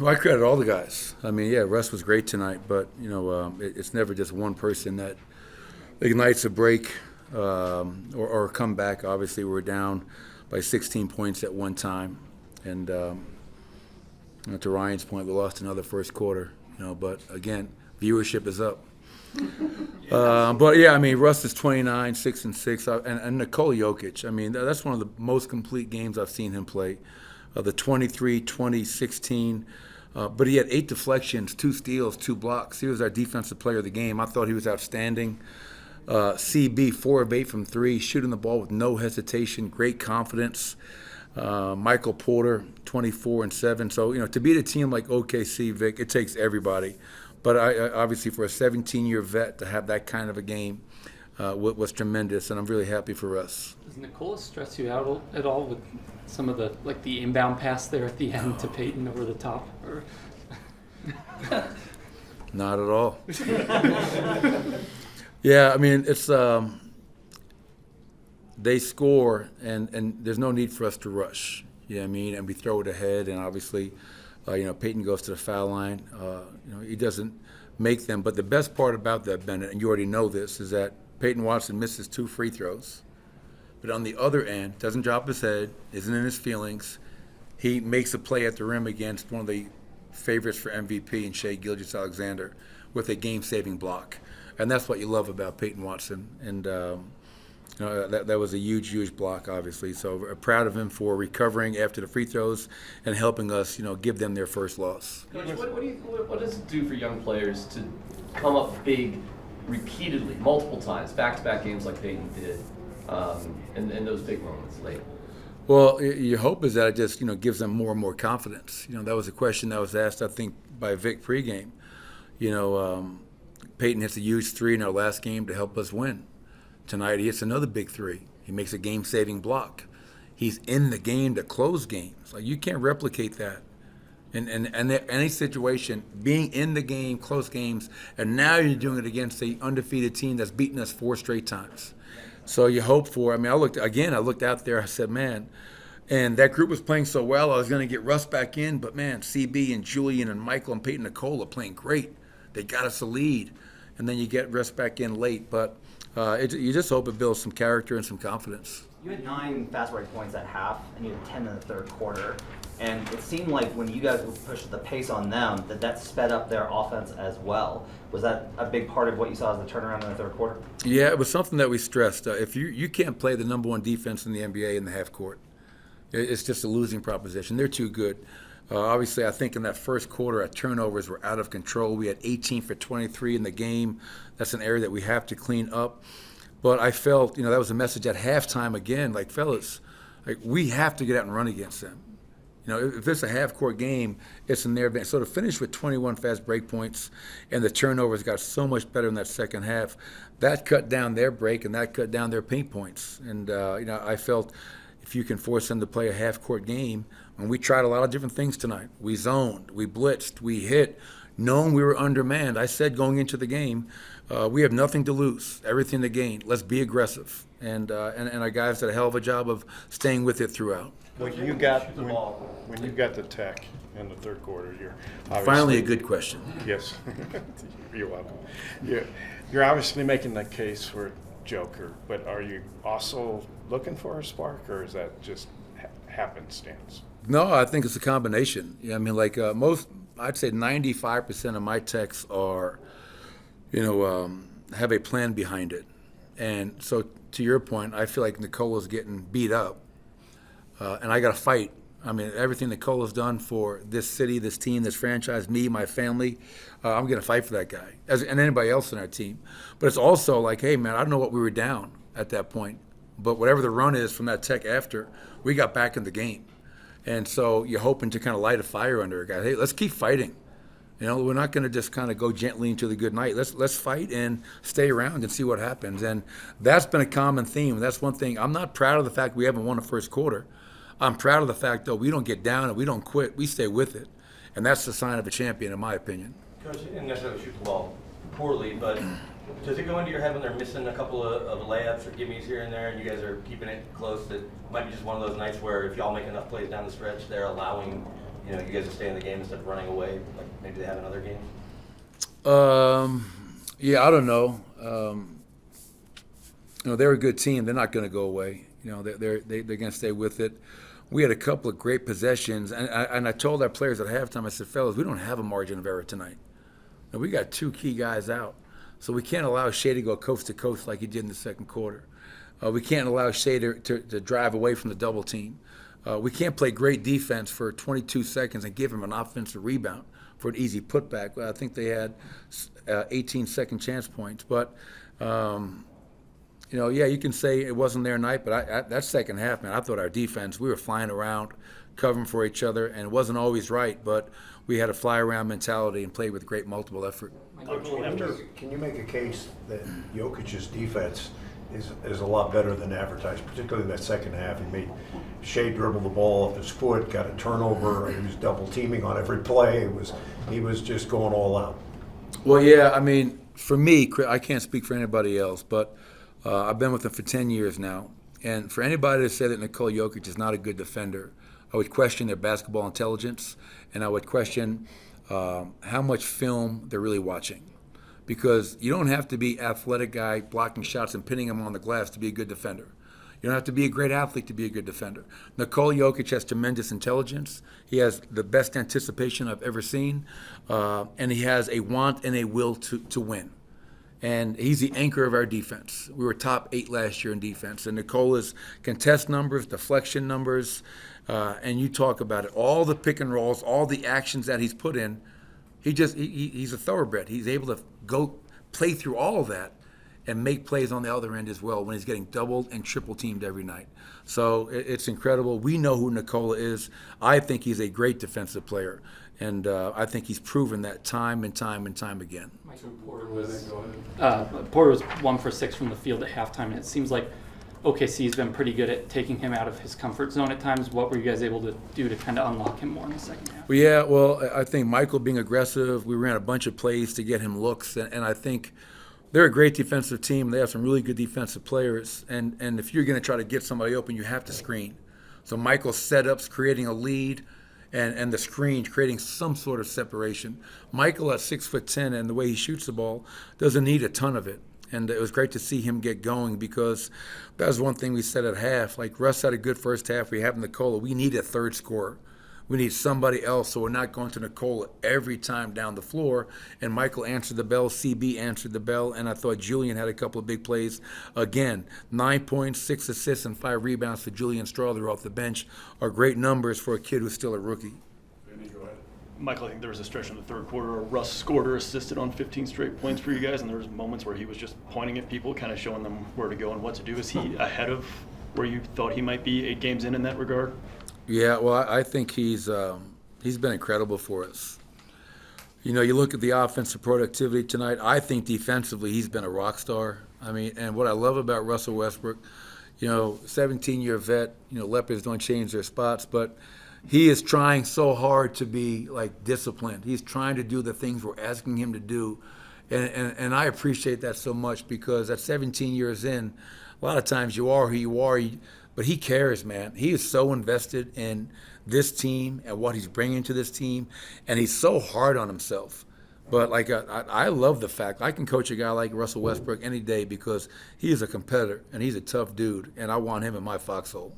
Well, I credit all the guys. I mean, yeah, Russ was great tonight, but it's never just one person that ignites a break or a comeback. Obviously, we were down by 16 points at one time, and to Ryan's point, we lost another first quarter. But again, viewership is up. But yeah, I mean, Russ is 29, 6 and 6, and Nikola Jokic. I mean, that's one of the most complete games I've seen him play. The 23, 20, 16. But he had 8 deflections, 2 steals, 2 blocks. He was our defensive player of the game. I thought he was outstanding. CB, 4 of 8 from 3, shooting the ball with no hesitation, great confidence. Michael Porter, 24 and 7. So, to beat a team like OKC, Vic, it takes everybody. But obviously for a 17-year vet to have that kind of a game was tremendous, and I'm really happy for us. Does Nikola stress you out at all with some of the inbound pass there at the end to Peyton over the top? Or? Not at all. Yeah, I mean, it's they score, and there's no need for us to rush. I mean? And we throw it ahead, and obviously, Peyton goes to the foul line. He doesn't make them. But the best part about that, Bennett, and you already know this, is that Peyton Watson misses 2 free throws. But on the other end, doesn't drop his head, isn't in his feelings. He makes a play at the rim against one of the favorites for MVP in Shai Gilgeous-Alexander with a game-saving block. And that's what you love about Peyton Watson. And that was a huge, huge block, obviously. So we're proud of him for recovering after the free throws and helping us, give them their first loss. Coach, what does it do for young players to come up big repeatedly, multiple times, back-to-back games like Peyton did, in those big moments late? Well, your hope is that it just, gives them more and more confidence. That was a question that was asked, I think, by Vic pregame. Peyton hits a huge 3 in our last game to help us win. Tonight he hits another big 3. He makes a game-saving block. He's in the game to close games. Like, you can't replicate that in any situation. Being in the game, close games, and now you're doing it against the undefeated team that's beaten us 4 straight times. So you hope for. I mean, I looked out there. I said, man, and that group was playing so well. I was going to get Russ back in, but man, CB and Julian and Michael and Peyton Nikola playing great. They got us a lead, and then you get Russ back in late, but. You just hope it builds some character and some confidence. You had 9 fast break points at half, and you had 10 in the third quarter. And it seemed like when you guys pushed the pace on them, that sped up their offense as well. Was that a big part of what you saw as the turnaround in the third quarter? Yeah, it was something that we stressed. If you can't play the number 1 defense in the NBA in the half court, it's just a losing proposition. They're too good. Obviously, I think in that first quarter, our turnovers were out of control. We had 18 for 23 in the game. That's an area that we have to clean up. But I felt, that was a message at halftime again, like, fellas, we have to get out and run against them. If it's a half-court game, it's in their advantage. So to finish with 21 fast break points and the turnovers got so much better in that second half, that cut down their break and that cut down their paint points. And, I felt if you can force them to play a half-court game, and we tried a lot of different things tonight. We zoned, we blitzed, we hit, knowing we were undermanned. I said going into the game, we have nothing to lose, everything to gain. Let's be aggressive. And our guys did a hell of a job of staying with it throughout. When you got the tech in the third quarter, you're obviously, finally a good question. Yes, you're welcome. You're obviously making the case for Joker, but are you also looking for a spark, or is that just happenstance? No, I think it's a combination. I mean, I'd say 95% of my texts are, have a plan behind it. And so to your point, I feel like Nikola's getting beat up, and I got to fight. I mean, everything Nikola's done for this city, this team, this franchise, me, my family, I'm going to fight for that guy, and anybody else in our team. But it's also like, hey, man, I don't know what we were down at that point, but whatever the run is from that tech after, we got back in the game. And so you're hoping to kind of light a fire under a guy. Hey, let's keep fighting. We're not going to just kind of go gently into the good night. Let's fight and stay around and see what happens. And that's been a common theme. That's one thing. I'm not proud of the fact we haven't won the first quarter. I'm proud of the fact, though, we don't get down and we don't quit. We stay with it. And that's the sign of a champion, in my opinion. Coach, you didn't necessarily shoot the ball poorly, but does it go into your head when they're missing a couple of layups or gimmies here and there, and you guys are keeping it close, that it might be just one of those nights where if y'all make enough plays down the stretch, they're allowing you know, you guys will stay in the game instead of running away, like maybe they have in other games? Yeah, I don't know. You know, they're a good team. They're not going to go away. You know, they're going to stay with it. We had a couple of great possessions, and I told our players at halftime, I said, fellas, we don't have a margin of error tonight. Now, we got 2 key guys out, so we can't allow Shea to go coast to coast like he did in the second quarter. We can't allow Shea to drive away from the double team. We can't play great defense for 22 seconds and give him an offensive rebound for an easy putback. I think they had 18 second chance points. But, you know, yeah, you can say it wasn't their night, but that second half, man, I thought our defense, we were flying around, covering for each other, and it wasn't always right, but we had a fly-around mentality and played with great multiple effort. Can you make a case that Jokic's defense is a lot better than advertised, particularly in that second half? He made Shea dribble the ball off his foot, got a turnover, he was double teaming on every play. He was just going all out. Well, yeah, I mean, for me, I can't speak for anybody else, but I've been with him for 10 years now. And for anybody to say that Nikola Jokic is not a good defender, I would question their basketball intelligence, and I would question how much film they're really watching. Because you don't have to be athletic guy blocking shots and pinning them on the glass to be a good defender. You don't have to be a great athlete to be a good defender. Nikola Jokic has tremendous intelligence. He has the best anticipation I've ever seen, and he has a want and a will to win. And he's the anchor of our defense. We were top 8 last year in defense. And Nikola's contest numbers, deflection numbers, and you talk about it, all the pick and rolls, all the actions that he's put in, he's a thoroughbred. He's able to go play through all of that and make plays on the other end as well when he's getting doubled and triple teamed every night. So it's incredible. We know who Nikola is. I think he's a great defensive player, and I think he's proven that time and time and time again. Porter was 1 for 6 from the field at halftime, and it seems like OKC's been pretty good at taking him out of his comfort zone at times. What were you guys able to do to kind of unlock him more in the second half? Well, yeah, well, I think Michael being aggressive, we ran a bunch of plays to get him looks, and I think they're a great defensive team. They have some really good defensive players, and if you're going to try to get somebody open, you have to screen. So Michael's setups, creating a lead, and the screens, creating some sort of separation. Michael at 6'10", and the way he shoots the ball, doesn't need a ton of it. And it was great to see him get going, because that was one thing we said at half. Like, Russ had a good first half. We have Nikola. We need a third scorer. We need somebody else, so we're not going to Nikola every time down the floor. And Michael answered the bell. CB answered the bell. And I thought Julian had a couple of big plays. Again, 9 points, 6 assists, and 5 rebounds for Julian Strawther off the bench are great numbers for a kid who's still a rookie. Michael, I think there was a stretch in the third quarter where Russ scored or assisted on 15 straight points for you guys, and there was moments where he was just pointing at people, kind of showing them where to go and what to do. Is he ahead of where you thought he might be 8 games in that regard? Yeah, well, I think he's been incredible for us. You know, you look at the offensive productivity tonight. I think defensively he's been a rock star. I mean, and what I love about Russell Westbrook, you know, 17-year vet, you know, leopards don't change their spots, but he is trying so hard to be, like, disciplined. He's trying to do the things we're asking him to do. And I appreciate that so much, because at 17 years in, a lot of times you are who you are, but he cares, man. He is so invested in this team and what he's bringing to this team, and he's so hard on himself. But, like, I love the fact I can coach a guy like Russell Westbrook any day, because he is a competitor and he's a tough dude, and I want him in my foxhole.